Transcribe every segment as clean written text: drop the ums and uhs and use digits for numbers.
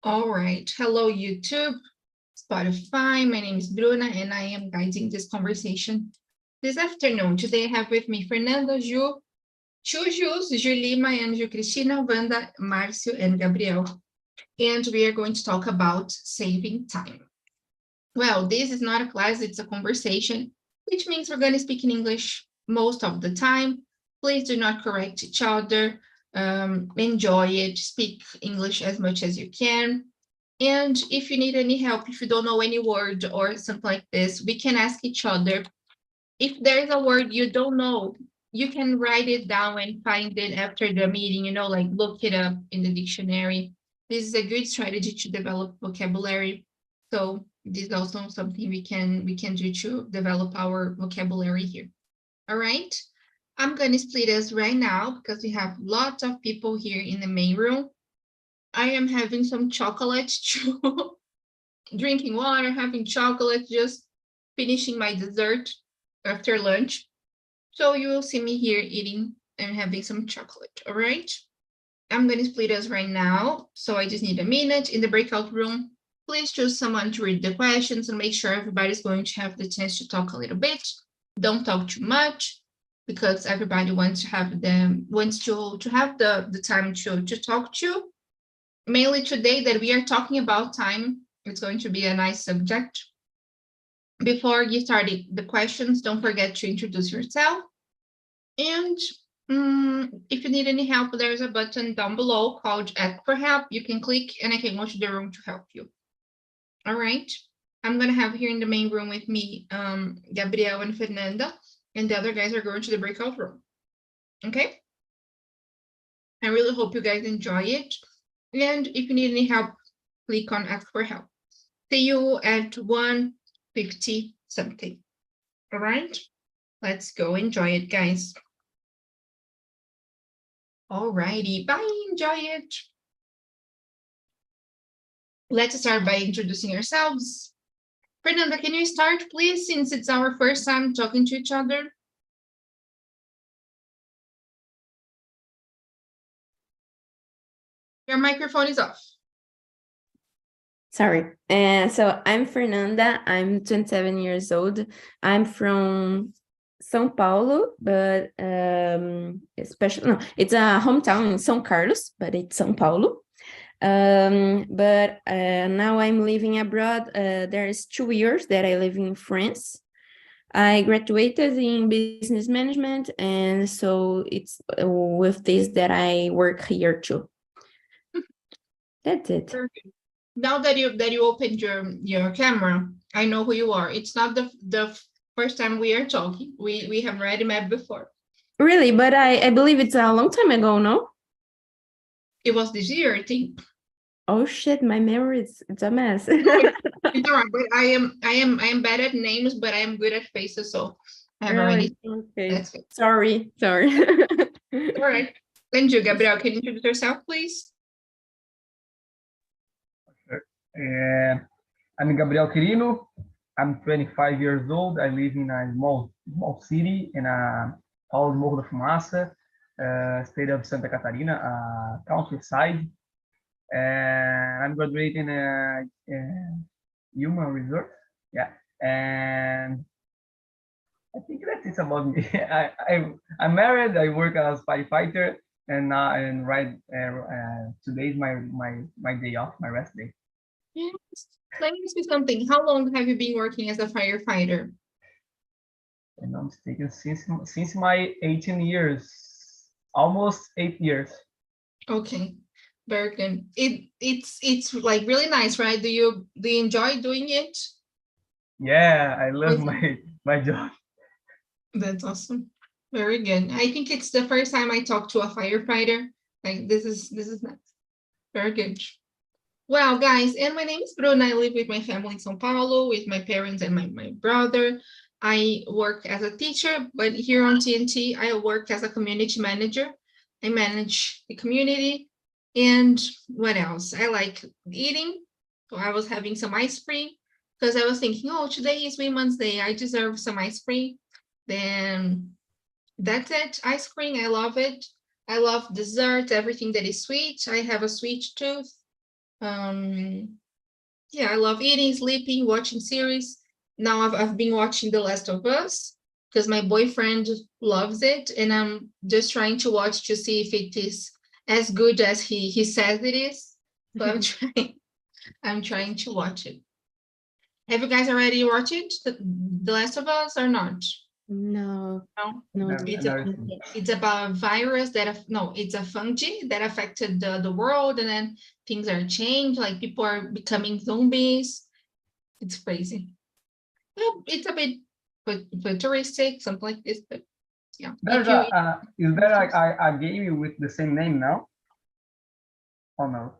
All right. Hello, YouTube, Spotify. My name is Bruna, and I am guiding this conversation this afternoon. Today, I have with me Fernanda, Ju, Jus, Julie, Mayanju, Cristina, Wanda, Marcio, and Gabriel. And we are going to talk about saving time. Well, this is not a class, it's a conversation, which means we're going to speak in English most of the time. Please do not correct each other. Enjoy it, speak English as much as you can. And if you need any help, if you don't know any word or something like this, we can ask each other. If there's a word you don't know, you can write it down and find it after the meeting, like look it up in the dictionary. This is a good strategy to develop vocabulary. So this is also something we can do to develop our vocabulary here. All right. I'm going to split us right now because we have lots of people here in the main room. I am having some chocolate too. Drinking water, having chocolate, just finishing my dessert after lunch. So you will see me here eating and having some chocolate, all right? I'm going to split us right now. So I just need a minute in the breakout room. Please choose someone to read the questions and make sure everybody's going to have the chance to talk a little bit. Don't talk too much because everybody wants to have the time to talk to. Mainly today that we are talking about time, it's going to be a nice subject. Before you start the questions, don't forget to introduce yourself. And if you need any help, there's a button down below called Ask for Help. You can click and I can go to the room to help you. All right. I'm going to have here in the main room with me, Gabriel and Fernanda, and the other guys are going to the breakout room. Okay. I really hope you guys enjoy it. And if you need any help, click on Ask for Help. See you at 1:50 something. All right. Let's go enjoy it, guys. All righty. Bye. Enjoy it. Let's start by introducing ourselves. Fernanda, can you start, please, since it's our first time talking to each other? Your microphone is off. Sorry. So I'm Fernanda. I'm 27 years old. I'm from São Paulo, but it's a hometown in São Carlos, but it's São Paulo. But now I'm living abroad. There's 2 years that I live in France. I graduated in business management, and so it's with this that I work here too. That's it. Perfect. Now that you opened your camera, I know who you are. It's not the first time we are talking. We have already met before. Really, but I believe it's a long time ago, no? It was this year, I think. Oh shit, my memory it's a mess. It's all right, but I am bad at names, but I am good at faces, so I have already. Okay. Sorry. All right. Thank you, Gabriel. Can you introduce yourself, please? I'm Gabriel Quirino. I'm 25 years old. I live in a small city in Paulo de Morro da Fumaça, state of Santa Catarina, countryside. And I'm graduating human resource. Yeah, and I think that's it about me. I'm married. I work as firefighter, and right today's my day off, my rest day. Yes. Let me ask you something. How long have you been working as a firefighter? If I'm not mistaken, since my 18 years, almost 8 years. Okay, very good. It's like really nice, right? Do you enjoy doing it? Yeah, I love my job. That's awesome. Very good. I think it's the first time I talked to a firefighter. Like this is nice. Very good. Well, guys, and my name is Bruna. I live with my family in São Paulo, with my parents and my brother. I work as a teacher, but here on TNT, I work as a community manager. I manage the community. And what else? I like eating. So I was having some ice cream because I was thinking, oh, today is Women's Day. I deserve some ice cream. Then that's it. Ice cream, I love it. I love dessert, everything that is sweet. I have a sweet tooth. Yeah, I love eating, sleeping, watching series. Now I've been watching The Last of Us because my boyfriend loves it, and I'm just trying to watch to see if it is as good as he says it is. So I'm trying to watch it. Have you guys already watched it, The Last of Us, or not? No, No. no. It's about a virus it's a fungi that affected the world, and then things are changed, like people are becoming zombies. It's crazy. Well, it's a bit futuristic, something like this, but yeah. There's is there a game with the same name now? Oh no.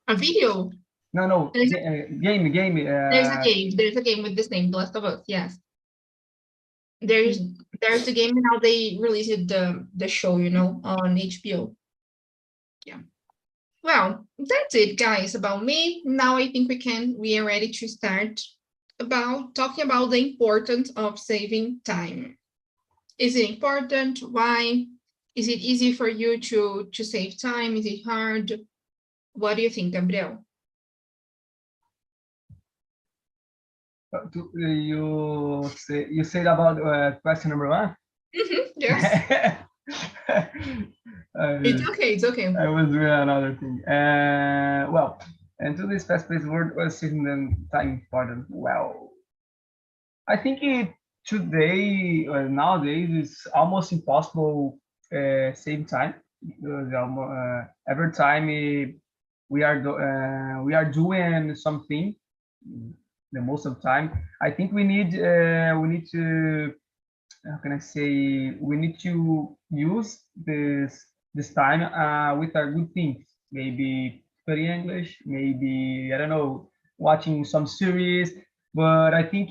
A video. No. There's Game. There's a game with this name, The Last of Us. Yes. There's the game, and now they released the show, on HBO. Yeah. Well, that's it, guys, about me. Now I think we are ready to start about talking about the importance of saving time. Is it important? Why? Is it easy for you to save time? Is it hard? What do you think, Gabriel? You said about question number one? Yes. It's okay. I was doing another thing. Well, and to this fast-paced world, was saving them time important. Well, I think today or nowadays it's almost impossible save time because every time we are doing something the most of the time. I think we need to, how can I say, we need to use this time with our good things. Maybe studying English, maybe I don't know, watching some series. But I think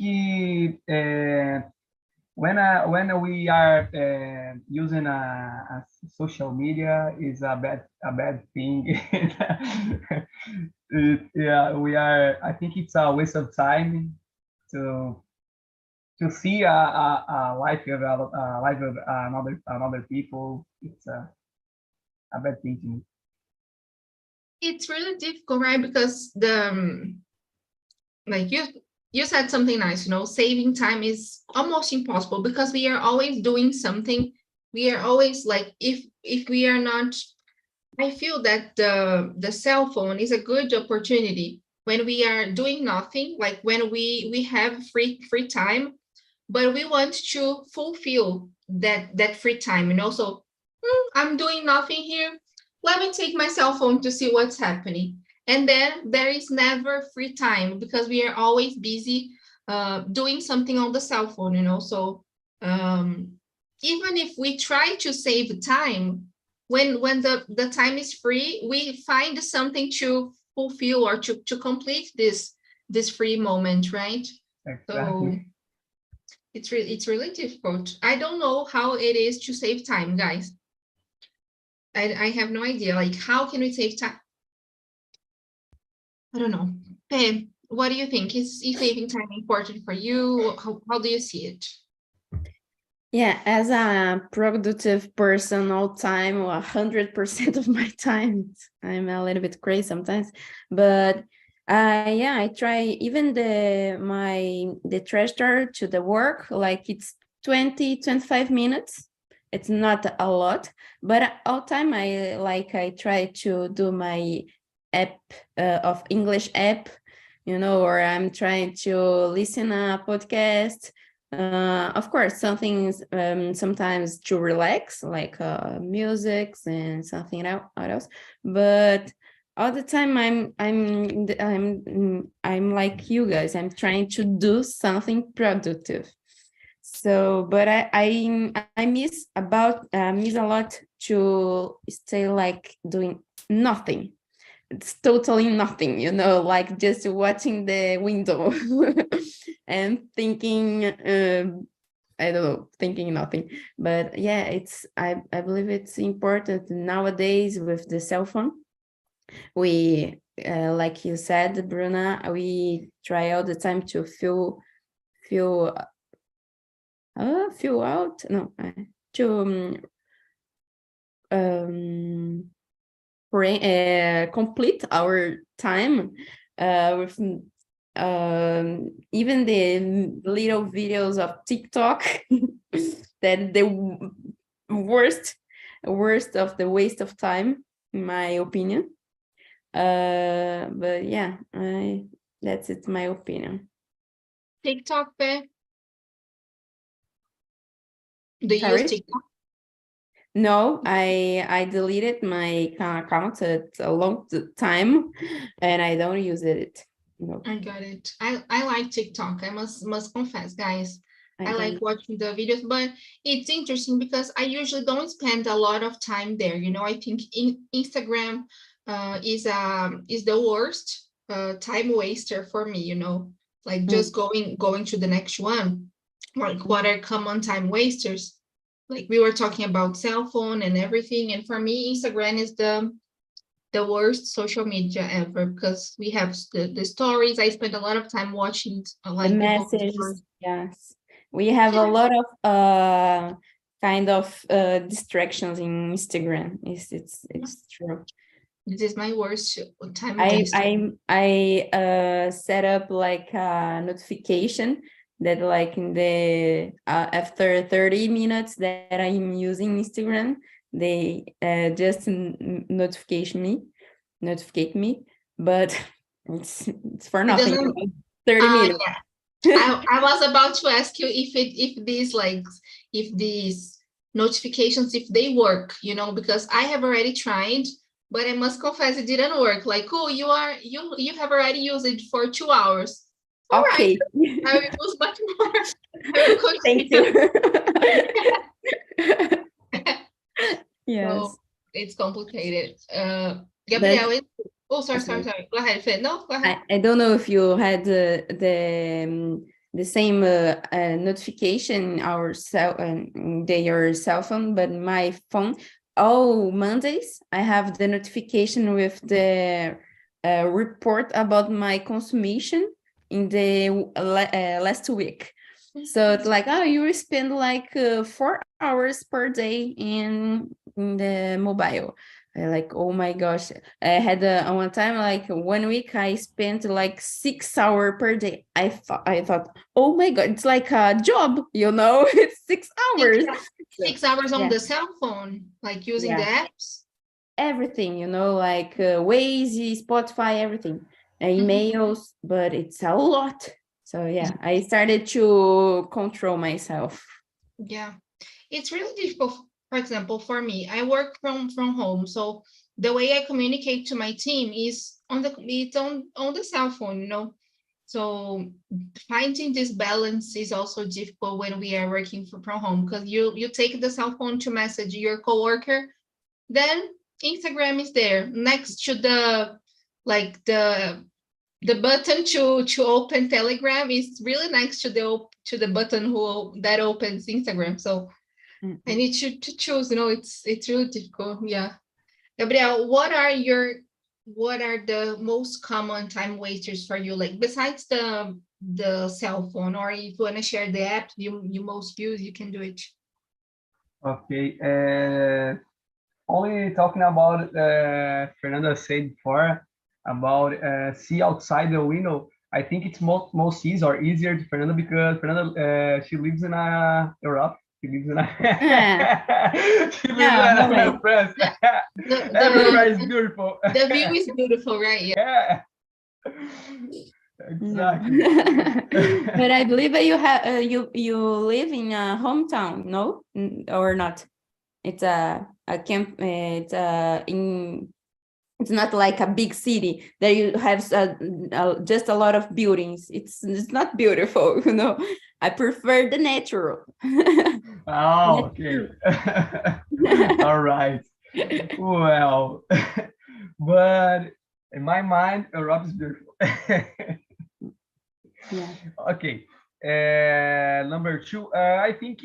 when we are using a social media is a bad thing. Yeah, we are. I think it's a waste of time to see a life of another people. It's a bad thing to me. It's really difficult, right? Because like you said something nice, saving time is almost impossible because we are always doing something. We are always like, if we are not, I feel that the cell phone is a good opportunity when we are doing nothing, like when we have free time, but we want to fulfill that free time, so I'm doing nothing here. Let me take my cell phone to see what's happening. And then there is never free time because we are always busy doing something on the cell phone. So even if we try to save time, when the time is free, we find something to fulfill or to complete this free moment, right? Exactly. So it's really difficult. I don't know how it is to save time, guys. I have no idea. Like, how can we save time? I don't know. Hey, what do you think? Is saving time important for you? How do you see it? Yeah, as a productive person all time, 100% of my time, I'm a little bit crazy sometimes, but I try even the treasure to the work, like it's 20-25 minutes. It's not a lot, but all time I try to do my app of English app, or I'm trying to listen a podcast. Of course, something sometimes to relax, like music and something else. But all the time, I'm like you guys. I'm trying to do something productive. So, but I miss a lot to stay like doing nothing. It's totally nothing, like just watching the window and thinking, I don't know, thinking nothing. But yeah, I believe it's important nowadays with the cell phone. We, like you said, Bruna, we try all the time to feel out, no, to complete our time with even the little videos of TikTok that the worst of the waste of time, in my opinion. But yeah, that's it, my opinion. TikTok, Pe? Do you Sorry? use TikTok? No, I deleted my account at a long time, and I don't use it. No, I got it. I like TikTok. I must confess, guys. I like don't. watching the videos, but it's interesting because I usually don't spend a lot of time there. You know, I think Instagram is the worst time waster for me, you know, like just going to the next one. Like what are common time wasters? Like we were talking about cell phone and everything, and for me, Instagram is the worst social media ever because we have the stories. I spend a lot of time watching The like people. messages, yes. We have a Yeah. lot of kind of distractions in Instagram. It's true. This is my worst time I waster. I set up like a notification that like in the after 30 minutes that I'm using Instagram, they just notificate me, but it's for It nothing. doesn't. 30 minutes. Yeah. I was about to ask you if these notifications if they work, you know, because I have already tried, but I must confess it didn't work. Like, oh, you have already used it for 2 hours. All right, Okay. I will use much more. I will Thank continue. you. Yes. So it's complicated. But Gabriel, oh, sorry. sorry. Go ahead, Fê. No, go ahead. I don't know if you had the same notification our your cell phone, but my phone, all Mondays, I have the notification with the report about my consumption in the last week. So it's like, oh, you spend like 4 hours per day in the mobile. I like, oh my gosh. I had one time, like 1 week, I spent like 6 hours per day. I thought, oh my God, it's like a job, you know, it's 6 hours. 6 hours on Yeah. the cell phone, like using the apps. Everything, you know, like Waze, Spotify, everything, emails, but it's a lot. So yeah, I started to control myself. Yeah, it's really difficult. For example, for me, I work from home, so the way I communicate to my team is on the cell phone, you know. So finding this balance is also difficult when we are working from home because you take the cell phone to message your coworker, then Instagram is there next to the like the button to open Telegram is really next to the button that opens Instagram. So I need to choose. You know, it's really difficult. Yeah, Gabriel, what are the most common time wasters for you? Like besides the cell phone, or if you want to share the app you most use, you can do it. Okay. Only talking about Fernanda said before about see outside the window. I think it's most easy or easier to Fernanda because Fernanda she lives in Europe. She lives in she lives in France. Everywhere is beautiful. The view is beautiful, right? Yeah. Exactly. But I believe that you have you live in a hometown, no, or not? It's a camp. It's not like a big city that you have just a lot of buildings. It's not beautiful, you know. I prefer the natural. Oh, okay. All right. Well, but in my mind, Europe is beautiful. Yeah. Okay. Number two, I think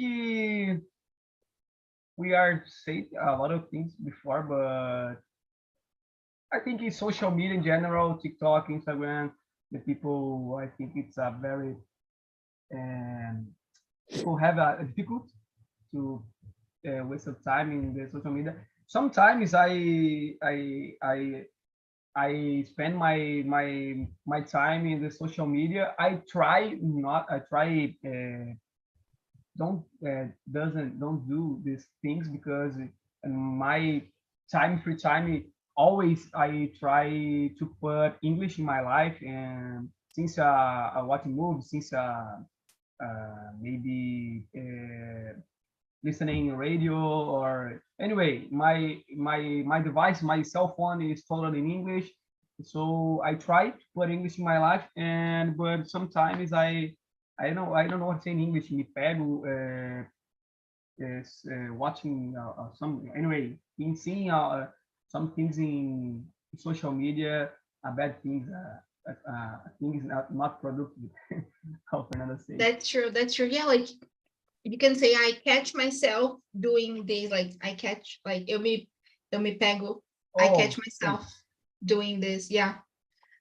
we are said a lot of things before, but I think in social media in general, TikTok, Instagram, the people, I think it's a very people have a difficult to waste of time in the social media. sometimes I spend my time in the social media. I try not. I try don't do these things because in my free time, always I try to put English in my life. And since I watch movies, since maybe listening radio, or anyway, my device, my cell phone is totally in English. So I try to put English in my life, and but sometimes I don't know what to say in English. Me pego is watching some, anyway, in seeing some things in social media, bad things, things not productive. How Fernanda say. That's true. That's true. Yeah, like you can say I catch myself doing this. Like I catch, like eu me pego. I catch Oh, myself doing this. Yeah.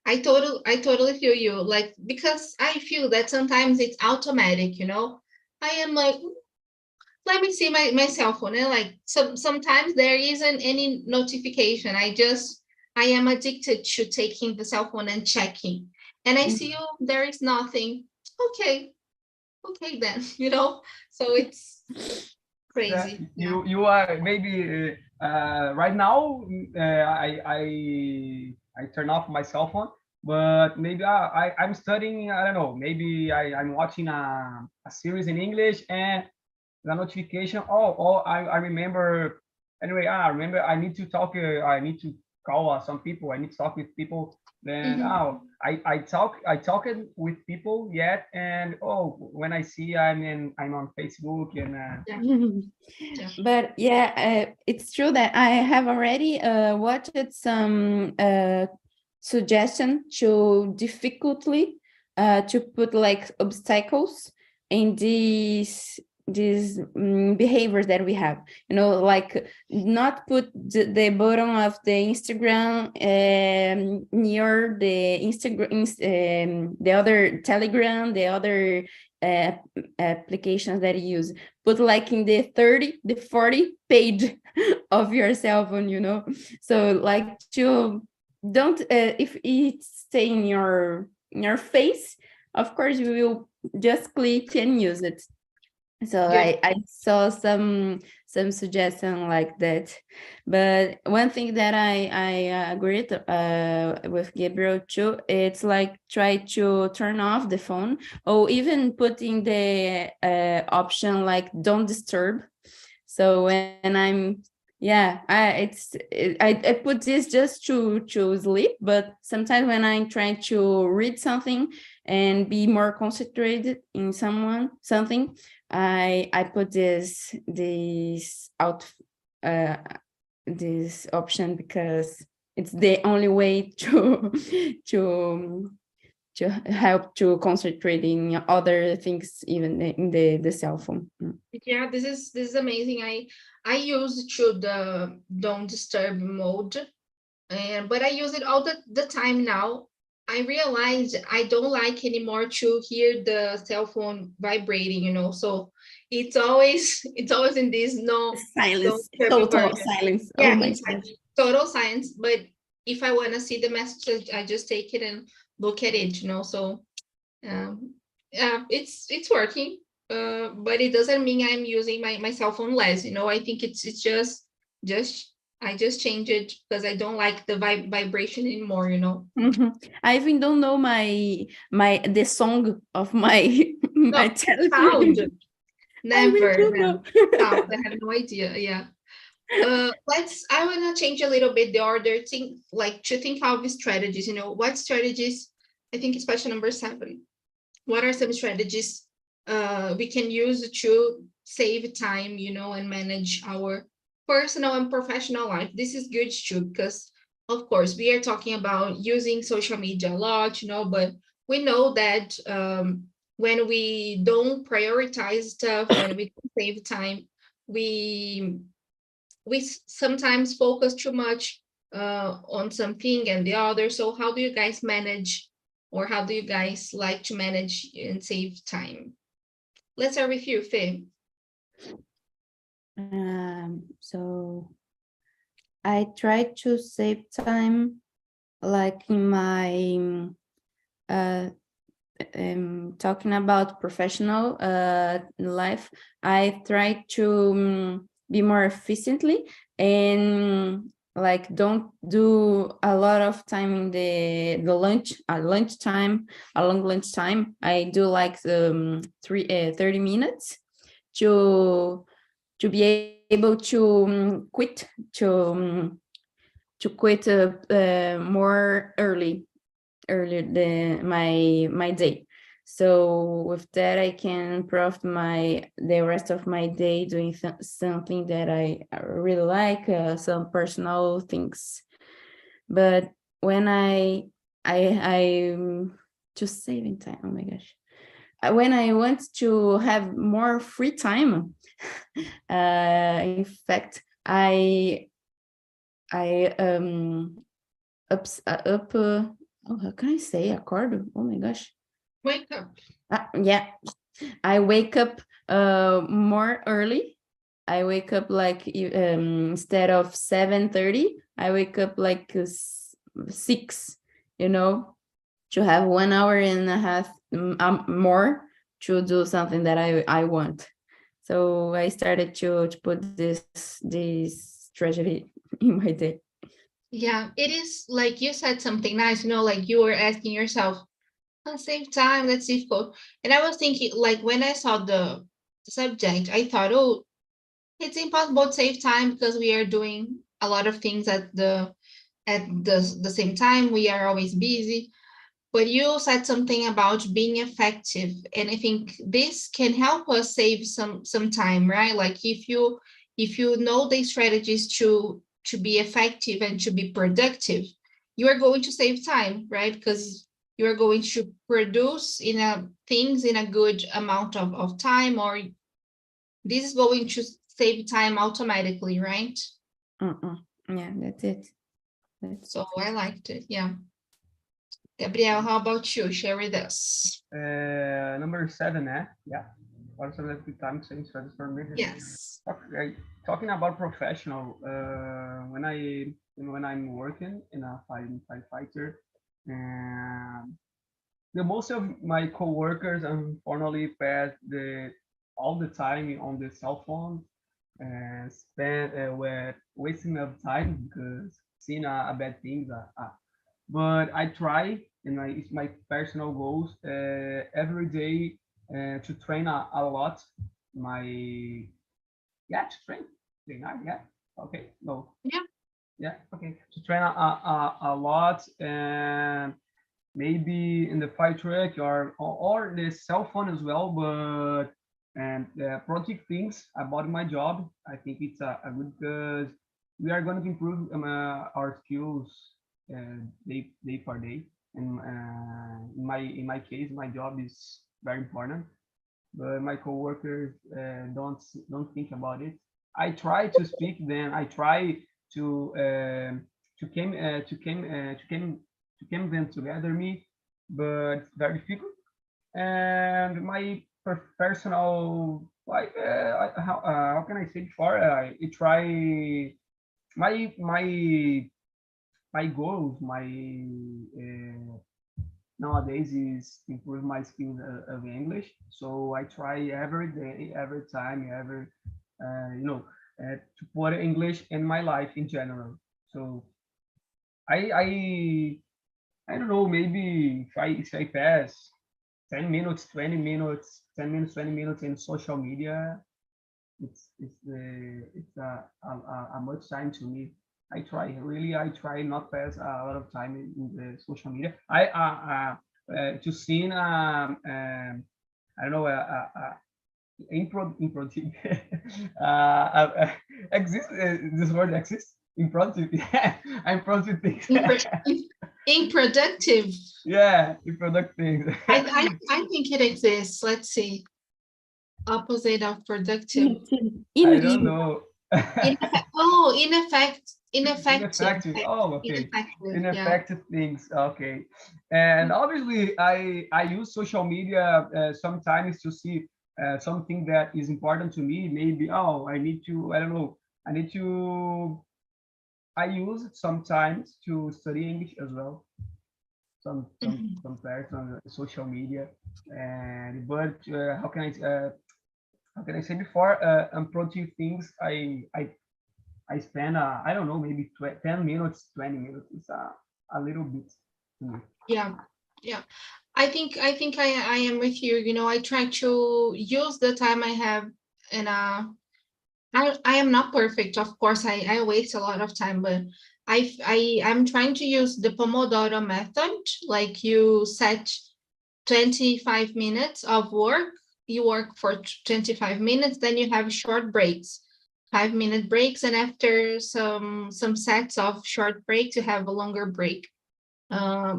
I totally feel you. Like, because I feel that sometimes it's automatic, I am like, let me see my cell phone. And like sometimes there isn't any notification. I am addicted to taking the cell phone and checking. And I see, oh, there is nothing. Okay, okay then, So it's crazy. Yeah. you are maybe right now. I turn off my cell phone, but maybe I'm studying. I don't know. Maybe I'm watching a series in English, and the notification. I remember. Anyway, I remember I need to talk. I need to call some people. I need to talk with people. Then Mhm. I talk with people yet, and when I see I'm on Facebook, and Yeah. But yeah, it's true that I have already watched some suggestion to difficultly to put like obstacles in these behaviors that we have, like not put the button of the Instagram near the Instagram, the other Telegram, the other applications that you use, put like in the 30, the 40 page of your cell phone. So like to don't if it's stay in your face, of course you will just click and use it. So Yeah. I saw some suggestion like that. But one thing that I agreed with Gabriel too, it's like try to turn off the phone, or even putting the option like don't disturb. So when I put this just to sleep, but sometimes when I'm trying to read something and be more concentrated in something, I put uh, this option, because it's the only way to to help to concentrate in other things, even in the cell phone. Yeah, this is amazing. I use to the don't disturb mode, but I use it all the time now. I realized I don't like anymore to hear the cell phone vibrating, So it's always in this no don't Silence, disturb total version. silence. Oh Yeah, my it's like gosh. total silence. But if I want to see the message, I just take it and look at it, So yeah, it's working, but it doesn't mean I'm using my cell phone less. I think it's just I just change it because I don't like the vibration anymore. Mhm. I even don't know the song of my No my sound, telephone. I really never, don't never know. sound. I have no idea. Yeah. I want to change a little bit the order. To think of strategies. What strategies? I think it's question number 7. What are some strategies we can use to save time, and manage our personal and professional life? This is good too, because of course we are talking about using social media a lot, but we know that when we don't prioritize stuff, when we don't save time, we sometimes focus too much on something and the other. So how do you guys manage, or how do you guys like to manage and save time? Let's start with you, Faye. So I try to save time, like in my talking about professional life. I try to be more efficiently and like don't do a lot of time in the lunch time, a long lunch time. I do like 30 minutes to be able to quit more earlier my day. So with that, I can profit the rest of my day doing something that I really like, some personal things. But when I just saving time. Oh my gosh. When I want to have more free time, in fact, I oh, how can I say acordo? Oh my gosh. Wake up. Yeah, I wake up more early. I wake up like instead of 7:30, I wake up like 6, to have 1 hour and a half more to do something that I want. So I started to put this strategy in my day. Yeah, it is like you said something nice, like you were asking yourself, save time, let's see food. And I was thinking, like when I saw the subject, I thought, oh, it's impossible to save time because we are doing a lot of things at the same time. We are always busy. But you said something about being effective, and I think this can help us save some time, right? Like if you know the strategies to be effective and to be productive, you are going to save time, right? Because you are going to produce things in a good amount of time, or this is going to save time automatically, right? Yeah, that's it. So I liked it. Yeah. Gabriel, how about you? Share with us. Number 7, eh? Yeah. What are the time saving strategies for me? Yes. Okay. Talking about professional, when I'm working in a firefighter, the most of my coworkers unfortunately pass all the time on the cell phone and spend with wasting of time because seeing a bad things. But I try, and it's my personal goals every day to train a lot. My to train, yeah, okay, no, Yeah. yeah, okay, to train a lot, and maybe in the fire truck or the cell phone as well. But and project things about my job, I think it's a good, because we are going to improve our skills day for day. And in my case, my job is very important, but my coworkers don't think about it. I try to speak them. I try to to came to came to came to came them together me, but it's very difficult. And my personal, like how can I say before, I try my goals, my nowadays is improve my skills of English. So I try every day, every time, to put English in my life in general. So I I I don't know, maybe if I pass 10 minutes, 20 minutes, 10 minutes, 20 minutes in social media, it's a much time to me. I try not pass a lot of time in the social media. I to see I don't know, impromptu exist, this word exists, impromptu. Yeah, impromptu things. Improductive. Yeah, impromptu things. I think it exists. Let's see. Opposite of productive. I don't know. Ineffective. Ineffective. Oh, okay. Ineffective. Yeah. Ineffective things. Okay. And obviously, I use social media sometimes to see something that is important to me. Maybe, oh, I need to, I don't know, I need to I use it sometimes to study English as well. Some players on the social media, and but how can I say before unproductive things I spend I don't know, maybe 10 minutes, 20 minutes. It's a little bit to me. Yeah, yeah. I am with you. You know, I try to use the time I have, and I am not perfect. Of course, I waste a lot of time, but I'm trying to use the Pomodoro method. Like you set 25 minutes of work, you work for 25 minutes, then you have short breaks, 5-minute breaks, and after some sets of short breaks, you have a longer break.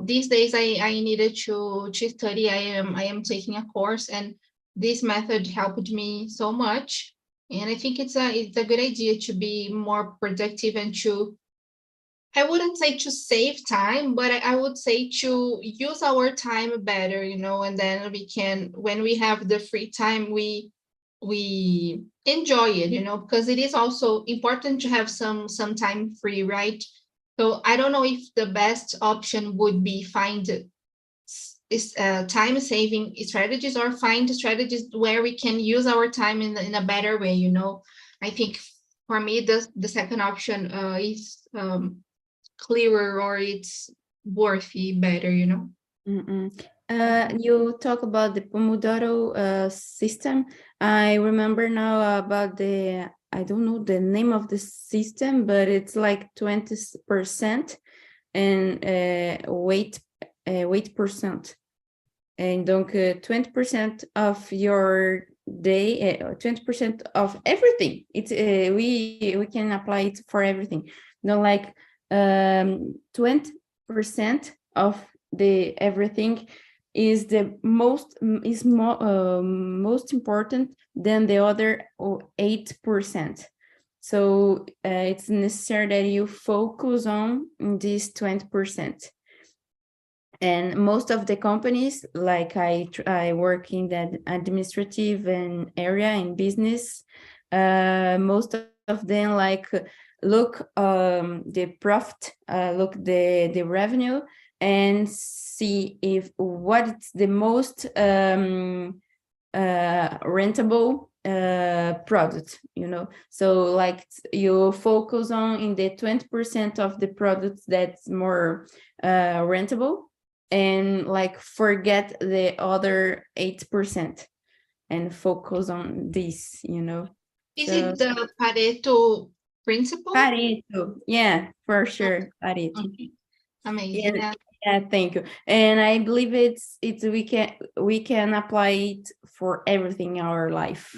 These days I needed to study. I am taking a course, and this method helped me so much. And I think it's a good idea to be more productive and to, I wouldn't say to save time, but I would say to use our time better, you know, and then we can, when we have the free time, we enjoy it, you know, because it is also important to have some time free, right? So I don't know if the best option would be find time saving strategies or find strategies where we can use our time in a better way, you know. I think for me the second option is clearer, or it's worthy better, you know. You talk about the Pomodoro system. I remember now about I don't know the name of the system, but it's like 20% and weight percent. And donc 20% of your day, 20% of everything. It's we can apply it for everything. No, like 20% of the everything is the most important than the other 8%. So it's necessary that you focus on this 20%. And most of the companies, like I work in the administrative and area in business, most of them like look the profit, look the revenue, and see if what's the most rentable product, you know. So like you focus on in the 20% of the products that's more rentable, and like forget the other 8% and focus on this, you know. Is it the Pareto principle? Pareto, yeah, for sure, Pareto. Okay. Amazing. Yeah, thank you. And I believe it's we can apply it for everything in our life.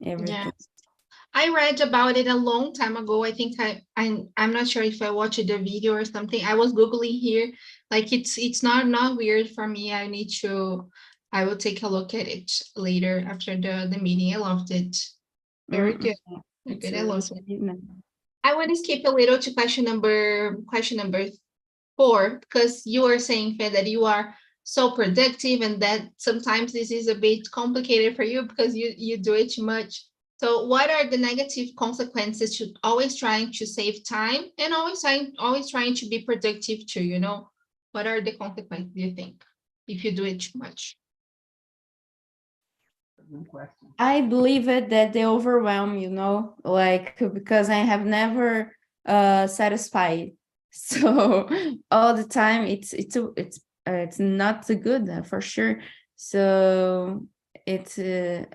Everything. Yeah. I read about it a long time ago. I think I'm not sure if I watched the video or something. I was Googling here. Like it's not weird for me. I will take a look at it later after the meeting. I loved it. Very good. Very good. I loved it. I want to skip a little to question number 4, because you were saying, Fed, that you are so productive and that sometimes this is a bit complicated for you because you do it too much. So what are the negative consequences to always trying to save time and always trying to be productive too, you know? What are the consequences, do you think, if you do it too much? Good question. I believe it that they overwhelm, you know, like because I have never satisfied. So all the time it's not so good for sure. So it's the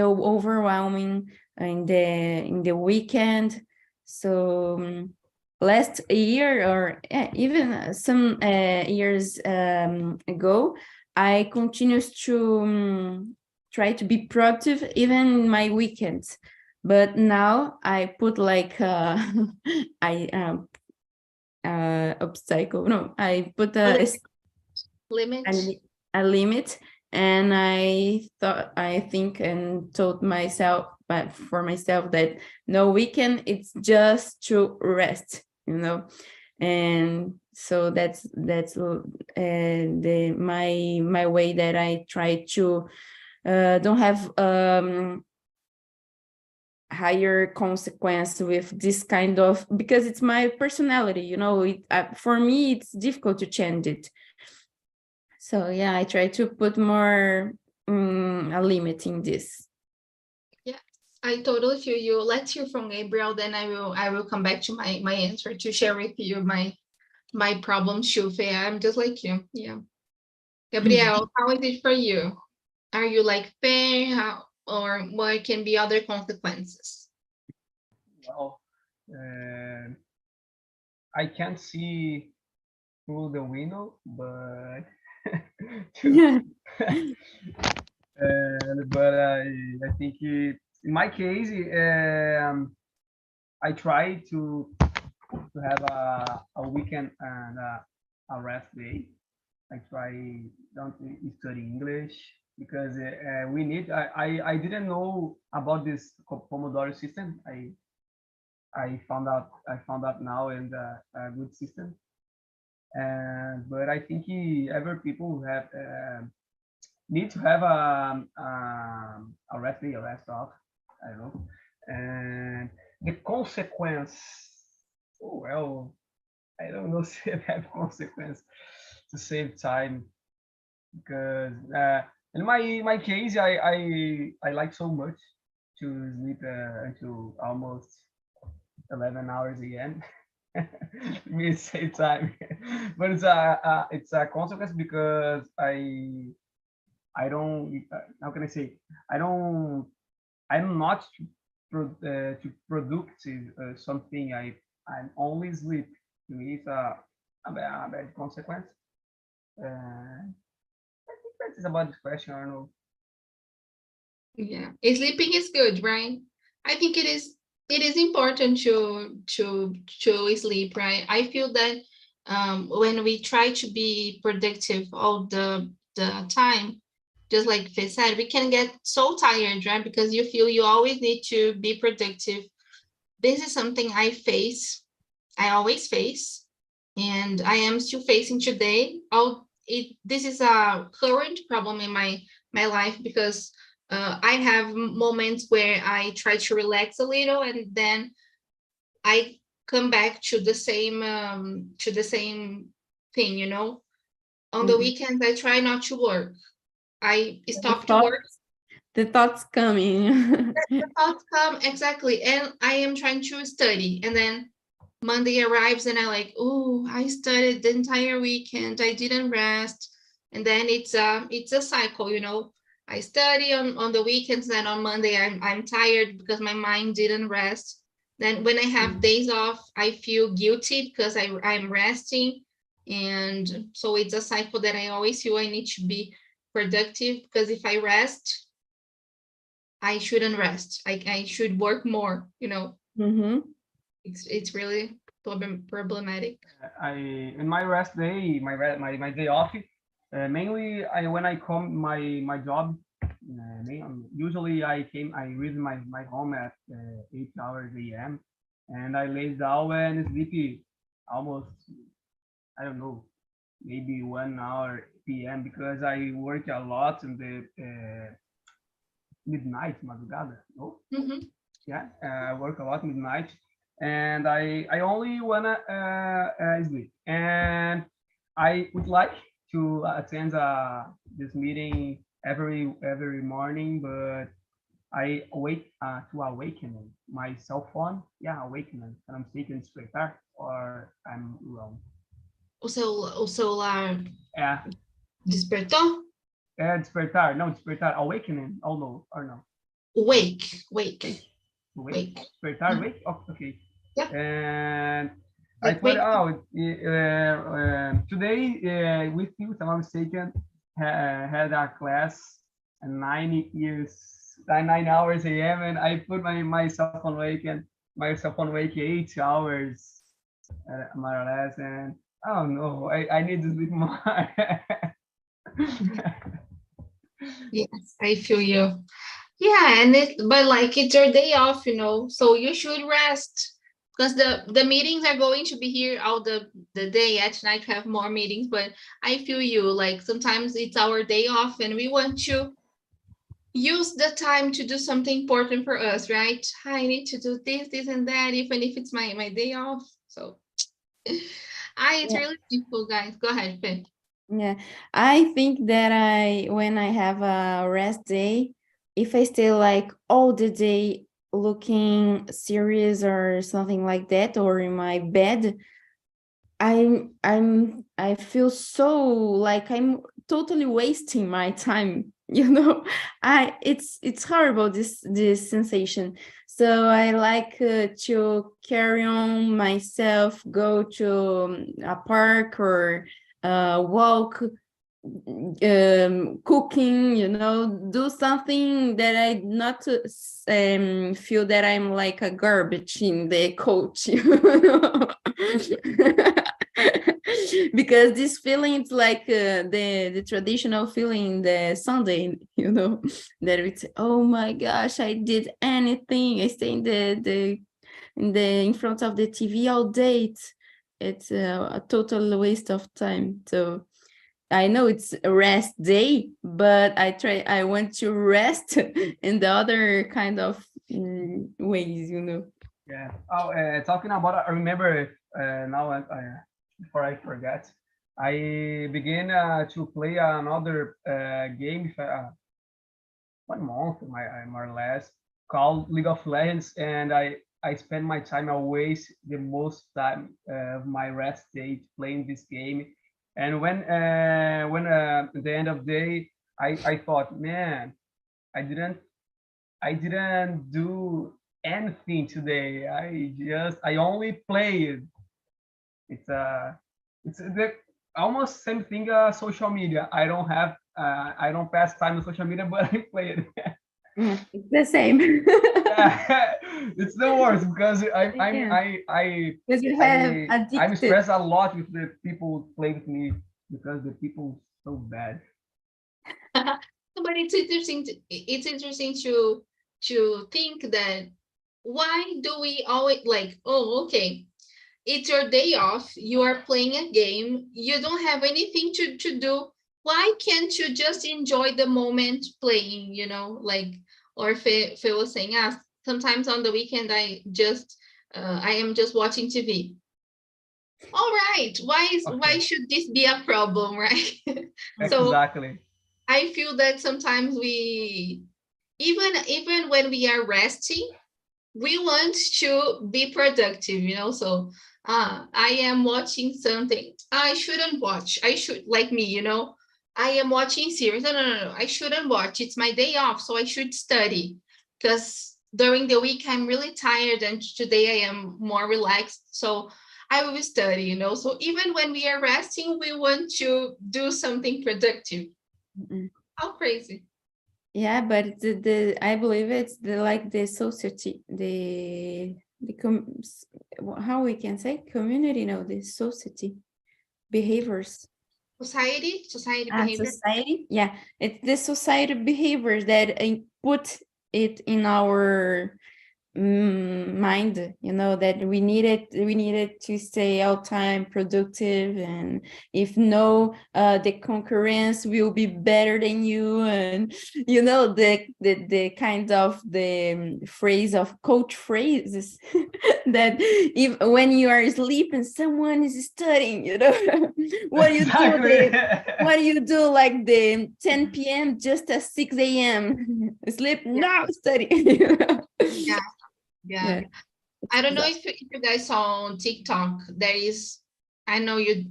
overwhelming in the weekend. So last year, or even some years ago, I continues to try to be productive even in my weekends. But now I put like obstacle. No, I put a limit, and I think and told myself, but for myself, that no weekend, it's just to rest, you know. And so that's my way that I try to don't have higher consequence with this kind of, because it's my personality, you know, for me, it's difficult to change it. So yeah, I try to put more a limit in this. Yeah, I totally feel you. Let's hear from Gabriel, then I will come back to my answer to share with you my problems too. Faye. I'm just like you. Yeah. Gabriel, how is it for you? Are you like Faye? Or what can be other consequences? Well, I can't see through the window, but but I think in my case, I try to have a weekend and a rest day. I try don't study English because we need. I didn't know about this Pomodoro system. I found out now, and a good system. And but I think every people have need to have a rest day, a rest off. I don't know. And the consequence, oh, well, I don't know if it have consequence to save time, because in my case, I like so much to sleep until almost 11 hours again. Me save time, but it's a consequence because I don't how can I say, I'm not to productive something. I'm only sleep. To me, it's a bad consequence. I think that is about this question. I don't know. Yeah, sleeping is good, right? I think it is important to sleep, right? I feel that when we try to be productive all the time, just like they said, we can get so tired, right? Because you feel you always need to be productive. This is something I always face, and I am still facing today. This is a current problem in my life because I have moments where I try to relax a little, and then I come back to the same thing, you know. On the weekends, I try not to work. I stop to work. The thoughts coming. The thoughts come, exactly, and I am trying to study, and then Monday arrives and I like, oh, I studied the entire weekend, I didn't rest. And then it's a cycle, you know. I study on the weekends, then on Monday I'm tired because my mind didn't rest. Then when I have days off, I feel guilty because I'm resting. And so it's a cycle that I always feel I need to be productive, because if I rest, I shouldn't rest. I should work more, you know. It's really problematic. In my rest day, my day off, mainly when I come my job, usually I reach my home at 8 hours a.m. and I lay down and sleep almost, I don't know, maybe 1 hour p.m. because I work a lot in the midnight, madrugada. No? Yeah, I work a lot midnight, and I only wanna sleep. And I would like to attend this meeting every morning, but I wait to awaken my cell phone. Yeah, awakening, and I'm taking despertar, or I'm wrong. O celular Yeah. despertou? Despertar, no, despertar, awakening. Oh no, or no. Wake. Despertar, wake. Oh, okay. Yeah. And Like I put wake. out today with you, if I'm not mistaken, had a class at 9 hours a.m. and I put my cell phone wake 8 hours more or less, and I don't know. I need to sleep more. Yes, I feel you. Yeah, and but like it's your day off, you know, so you should rest, because the meetings are going to be here all the day. At night we have more meetings, but I feel you, like sometimes it's our day off and we want to use the time to do something important for us, right? I need to do this, and that, even if it's my day off. So it's Yeah. really simple, guys. Go ahead, Finn. Yeah, I think that when I have a rest day, if I stay like all the day looking serious or something like that, or in my bed, I feel so like I'm totally wasting my time, it's horrible, this sensation. So I like to carry on myself, go to a park or walk, cooking, do something that I not feel that I'm like a garbage in the coach. Because this feeling is like the traditional feeling the Sunday, that it's, oh my gosh, I did anything, I stay in front of the TV all day. It's a total waste of time. So I know it's a rest day, but I want to rest in the other kind of ways, Yeah. Oh, talking about, I remember now, before I forget, I began to play another game 1 month, more or less, called League of Legends, and I spend my time, I waste the most time of my rest day playing this game. And when at the end of the day, I thought, man, I didn't I didn't do anything today. I only played. It's it's the almost same thing. Social media. I don't pass time on social media, but I play it. It's the same. Yeah, it's the worst because Yeah. Because you have I'm addicted. stressed a lot with the people who play with me because the people so bad. But it's interesting. It's interesting to think that why do we always like? Oh, okay. It's your day off. You are playing a game. You don't have anything to do. Why can't you just enjoy the moment playing? Like, or Phil was saying, sometimes on the weekend I am just watching TV. All right. Why Okay, should this be a problem, right? So exactly. I feel that sometimes we even when we are resting, we want to be productive, so I am watching something I shouldn't watch. I should, like me, I am watching series. No, I shouldn't watch. It's my day off, so I should study, because during the week I'm really tired, and today I am more relaxed, so I will study, so even when we are resting, we want to do something productive. Mm-mm. How crazy. Yeah, but I believe it's like the society, how we can say community, the society behaviors. Society behavior. Society, yeah, it's the society behaviors that put it in our mind, that we needed to stay all time productive, and if no, the concurrence will be better than you, and the kind of the phrase of coach phrases that if when you are sleeping someone is studying, what do you do Exactly. what do you do like the 10 p.m. just at 6 a.m. sleep, no study. Yeah, yeah. Yeah, I don't know exactly. if you guys saw on TikTok. There is, I know you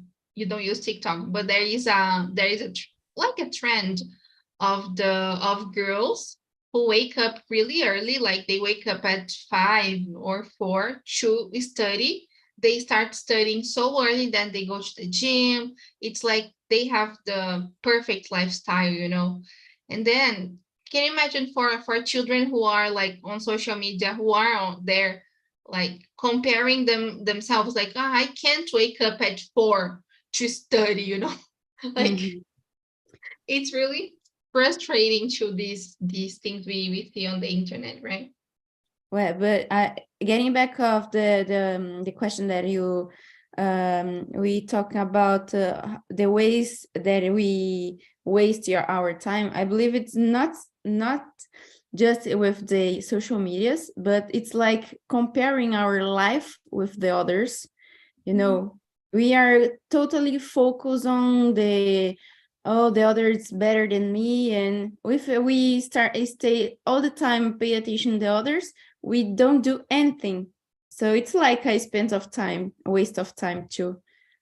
don't use TikTok, but like a trend of girls who wake up really early, like they wake up at 5 or 4 to study. They start studying so early, then they go to the gym. It's like they have the perfect lifestyle, And then can you imagine for children who are like on social media, who are on there like comparing themselves, like, I can't wake up at 4 to study, like Mhm. it's really frustrating to these things we see on the internet, right? Well, but getting back of the question that you we talk about the ways that we waste our time. I believe it's not just with the social medias, but it's like comparing our life with the others. You know, we are totally focused on the, oh, the other is better than me. And if we stay all the time, pay attention to the others, we don't do anything. So it's like a spend of time, a waste of time too.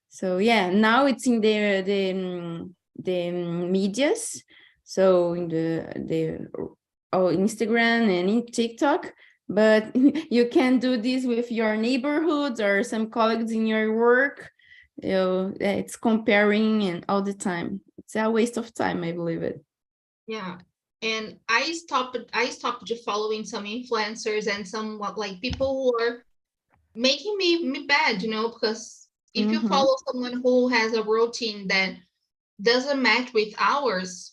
So yeah, now it's in the medias. So in the Instagram and in TikTok, but you can do this with your neighborhoods or some colleagues in your work. You know, it's comparing and all the time. It's a waste of time, I believe it. Yeah. And I stopped following some influencers and some like people who are making me bad, you know, because if you follow someone who has a routine that doesn't match with ours,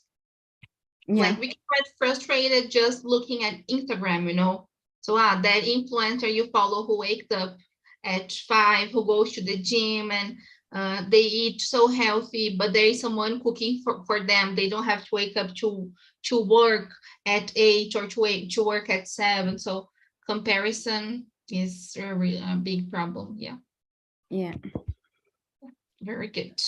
like we get quite frustrated just looking at Instagram, you know. So that influencer you follow who wakes up at 5, who goes to the gym and they eat so healthy, but there is someone cooking for them. They don't have to wake up to work at 8 or to work at 7. So comparison is a big problem. Yeah. Very good.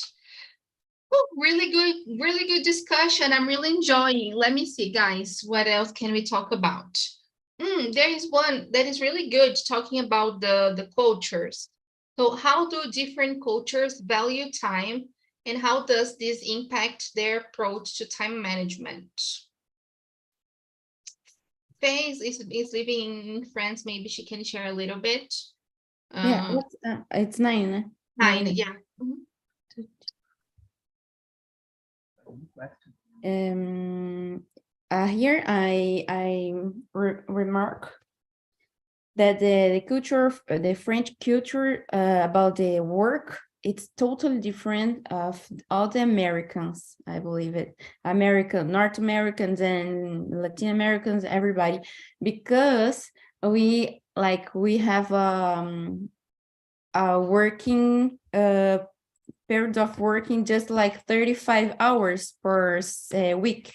Oh, really good discussion. I'm really enjoying. Let me see, guys. What else can we talk about? There is one that is really good talking about the cultures. So how do different cultures value time and how does this impact their approach to time management? Faye is living in France. Maybe she can share a little bit. Yeah, it's 9. 9, yeah. Here I remark that the culture, the French culture about the work, it's totally different of all the Americans, I believe it. North Americans and Latin Americans, everybody, because we have a working period of working just like 35 hours per week.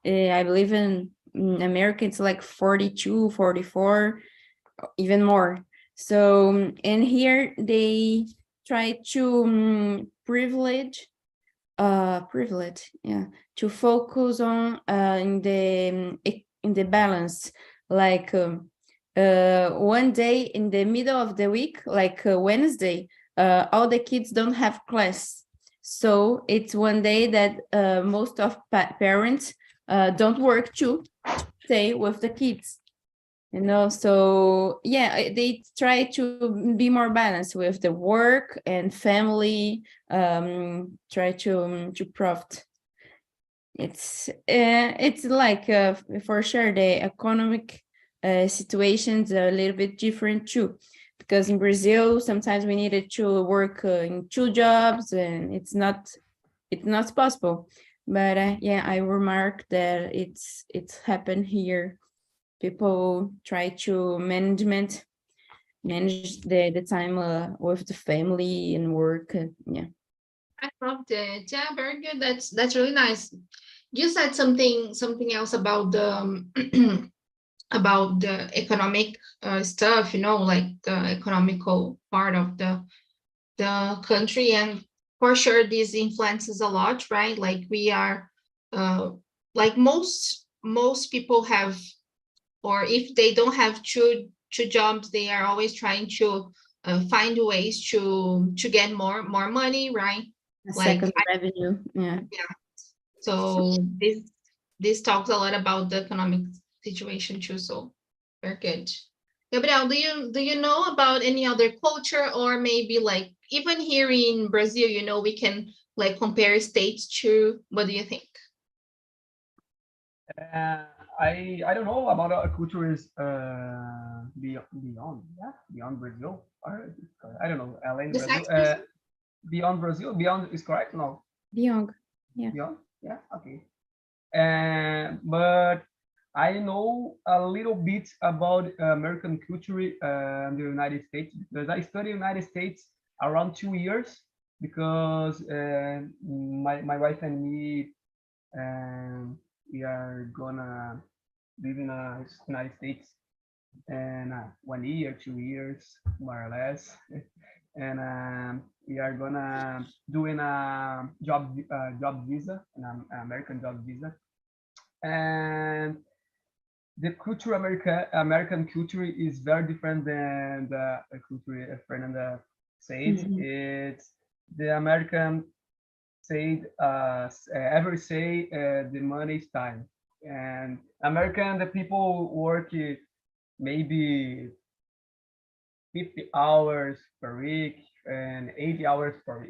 I believe in America, it's like 42, 44, even more. So, and here they try to privilege, to focus on in the balance, like one day in the middle of the week, like Wednesday, all the kids don't have class. So it's one day that most of parents don't work to stay with the kids. You know, so yeah, they try to be more balanced with the work and family, try to profit. It's like for sure the economic situations are a little bit different too, because in Brazil sometimes we needed to work in 2 jobs and it's not possible. But yeah, I remarked that it's happened here. People try to manage the time with the family and work. Yeah. I loved it. Yeah, very good. That's really nice. You said something else about the about the economic stuff, you know, like the economical part of the country, and for sure this influences a lot, right? Like we are like most people have, or if they don't have two jobs, they are always trying to find ways to get more money, right? Second revenue. Yeah. So this talks a lot about the economic situation too. So very good. Gabriel, do you know about any other culture, or maybe like even here in Brazil, you know, we can like compare states too. What do you think? I don't know about our culture is beyond Brazil, or I don't know, Brazil. Beyond Brazil, beyond is correct? No. Beyond, yeah. Beyond, yeah, okay. But I know a little bit about American culture in the United States, because I studied United States around 2 years, because my wife and me we are gonna live in the United States and 1 year, 2 years, more or less. And we are gonna doing a job visa, an American job visa. And the culture, American culture is very different than the culture Fernanda said. It's the American said ever say the money is time, and American the people work maybe 50 hours per week and 80 hours per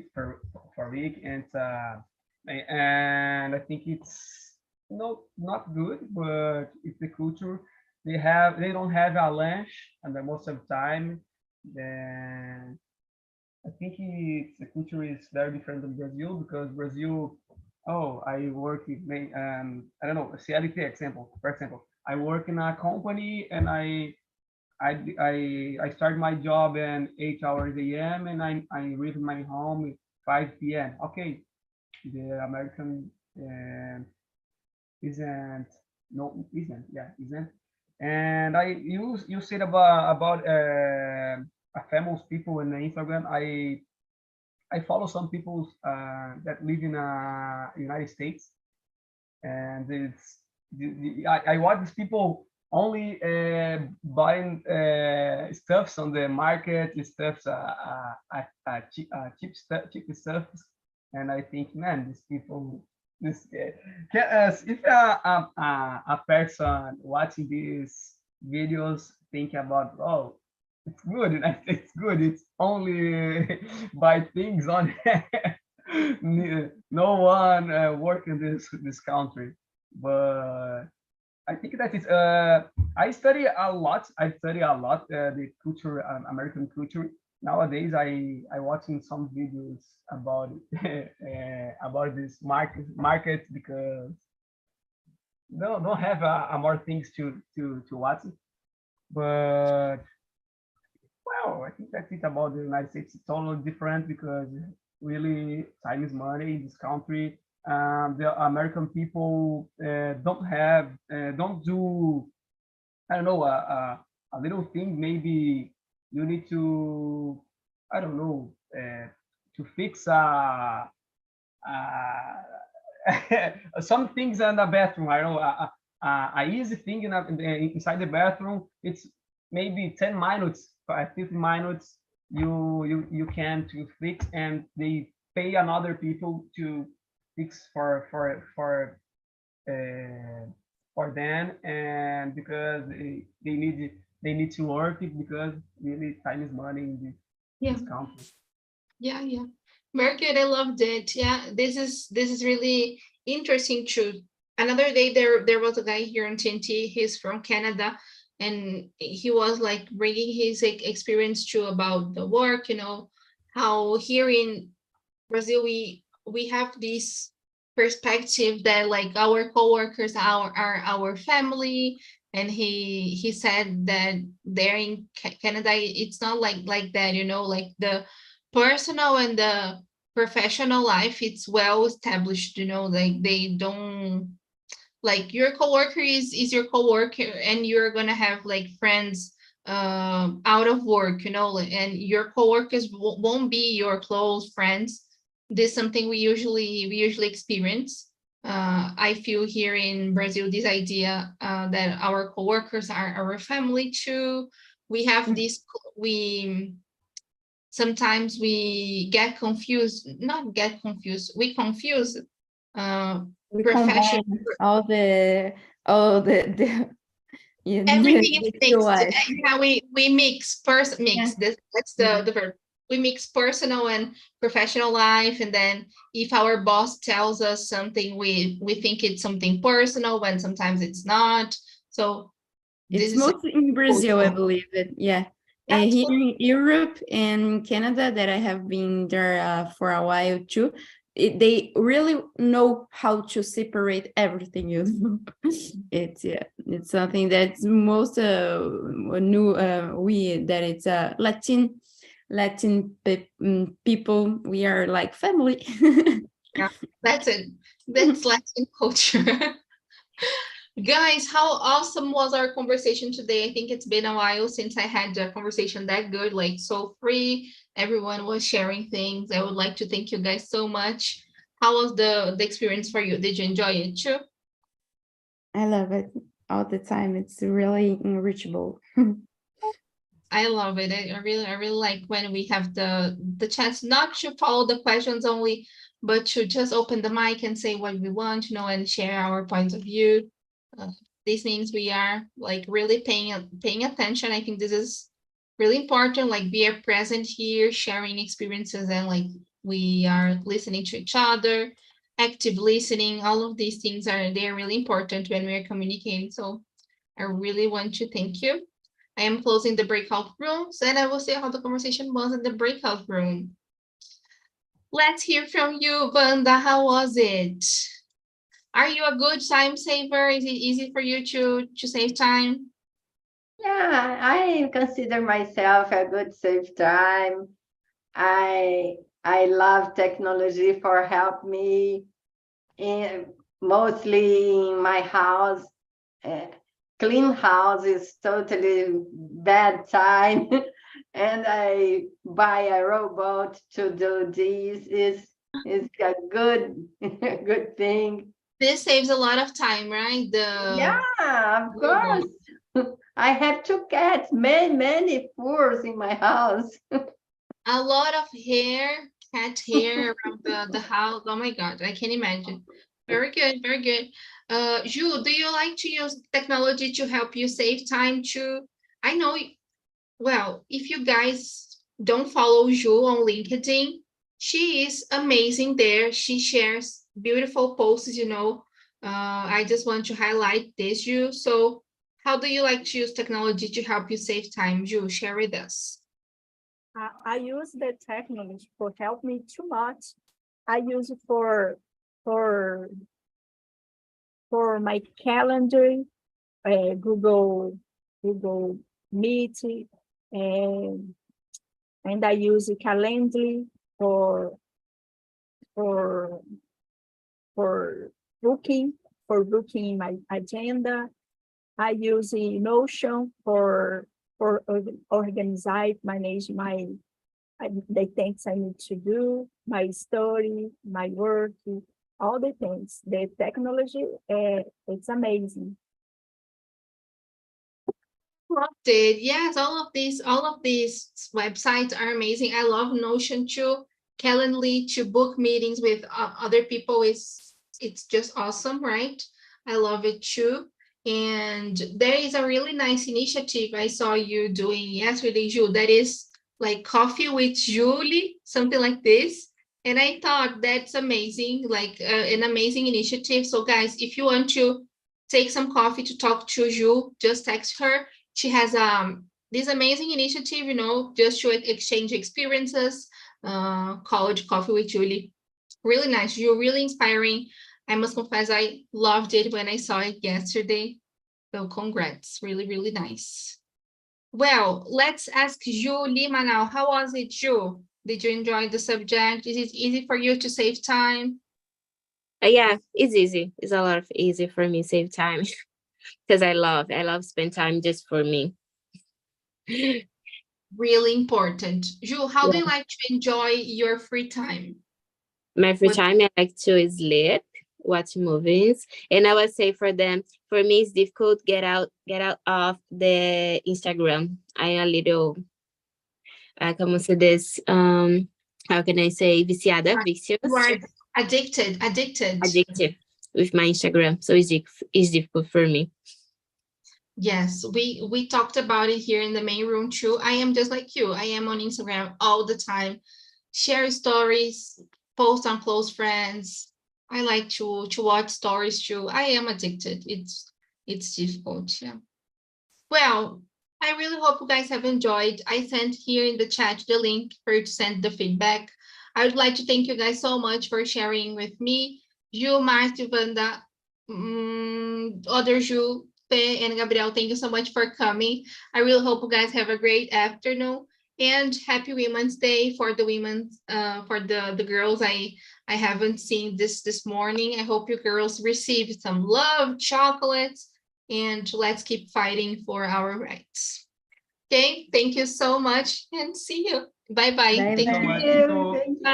week, and I think it's not good, but it's the culture. They don't have a lunch and the most of the time. Then I think the culture is very different than Brazil, because Brazil, oh, I work with I don't know, a CLT example. For example, I work in a company and I start my job at 8 hours a.m. and I leave my home at 5 p.m. Okay, the American isn't no isn't yeah isn't. And you said about famous people in Instagram. I follow some people that live in United States, and I watch these people only buying stuffs on the market, stuffs cheap stuff, and I think, man, these people, if a person watching these videos think about, oh, it's good, and I think it's good. It's only buy things on no one work in this country, but I think that is. I study a lot. The culture, American culture. Nowadays, I watching some videos about it, about this market, because don't have a more things to watch. But well, I think that's it about the United States. It's totally different, because really time is money in this country. The American people don't do, I don't know, a little thing. Maybe you need to, I don't know, to fix some things in the bathroom. I don't know, a easy thing inside the bathroom. It's maybe 10 minutes, 15 minutes. You can to fix, and they pay another people to fix for them, and because they need to work it, because really time is money in this country. Yeah. Very good. I loved it. Yeah, this is really interesting too. Another day there was a guy here in TNT. He's from Canada, and he was like bringing his experience too about the work. How here in Brazil we have this perspective that like our coworkers are our family, and he said that there in Canada it's not like that. Like the personal and the professional life, it's well established. Like they don't, like your coworker is your coworker, and you're gonna have like friends out of work, and your coworkers won't be your close friends. This is something we usually experience. I feel here in Brazil this idea that our coworkers are our family too. We have this, sometimes we get confused, not get confused, we confuse We profession. combine all the Everything is mixed. life. Yeah, we mix Yeah. That's the verb. We mix personal and professional life, and then if our boss tells us something, we think it's something personal, when sometimes it's not. So It's mostly in Brazil, I believe it. Yeah. And here in Europe and Canada, that I have been there for a while too, they really know how to separate everything. It's something that's most new. That it's Latin people. We are like family. Yeah, that's it. That's Latin culture. Guys, how awesome was our conversation today? I think it's been a while since I had a conversation that good, like so free. Everyone was sharing things. I would like to thank you guys so much. How was the experience for you? Did you enjoy it too? I love it all the time. It's really enrichable. I love it. I really like when we have the chance not to follow the questions only, but to just open the mic and say what we want, and share our points of view. Uh, this means we are like really paying attention. I think this is really important. Like we are present here, sharing experiences, and like we are listening to each other, active listening. All of these things they're really important when we are communicating. So I really want to thank you. I am closing the breakout rooms, and I will see how the conversation was in the breakout room. Let's hear from you, Wanda. How was it? Are you a good time saver? Is it easy for you to save time? Yeah, I consider myself a good save time. I love technology for help me mostly in my house. Uh, Clean house is totally bad time, and I buy a robot to do this. Is a good good thing. This saves a lot of time, right? Yeah, of Robot. course. I have two cats, many furs in my house. A lot of hair, cat hair around the house. Oh my God, I can imagine. Very good, very good. Ju, do you like to use technology to help you save time too? I know, well, if you guys don't follow Ju on LinkedIn, she is amazing there. She shares beautiful posts. I just want to highlight this, Ju. So how do you like to use technology to help you save time? Ju, share with us. I use the technology for help me too much. I use it for my calendar, Google Meet, and I use Calendly for for for booking my agenda. I use Notion for manage the things I need to do, my story, my work, all the things. The technology, it's amazing. Loved it. Yes, all of these websites are amazing. I love Notion too. Calendly to book meetings with other people it's just awesome, right? I love it too. And there is a really nice initiative I saw you doing yesterday, Ju, that is like coffee with Julie, something like this. And I thought that's amazing, like an amazing initiative. So guys, if you want to take some coffee to talk to Ju, just text her. She has this amazing initiative, just to exchange experiences, college coffee with Julie. Really nice. You're really inspiring. I must confess, I loved it when I saw it yesterday. So congrats. Really, really nice. Well, let's ask Ju Lima now. How was it, Ju? Did you enjoy the subject? Is it easy for you to save time? Yeah, it's easy. It's a lot of easy for me, save time. Because I love spend time just for me. Really important. Ju, how do Yeah. you like to enjoy your free time? My free What- time, I like to sleep, watch movies, and I would say for me, it's difficult get out of the Instagram. I am a little, como se diz, how can I say, viciada, vicious, You are addicted. addictive with my Instagram, so it's difficult for me. Yes, we talked about it here in the main room too. I am just like you. I am on Instagram all the time, share stories, post on close friends. I like to watch stories too. I am addicted. It's difficult. Yeah. Well, I really hope you guys have enjoyed. I sent here in the chat the link for you to send the feedback. I would like to thank you guys so much for sharing with me. Ju, Márcio, Wanda, other Ju, Pe, and Gabriel, thank you so much for coming. I really hope you guys have a great afternoon. And happy Women's Day for the women, for the girls I haven't seen this morning. I hope you girls received some love, chocolates, and let's keep fighting for our rights. Okay, thank you so much and see you. Bye-bye. Bye-bye. Thank you. Thank you so much. Thank you.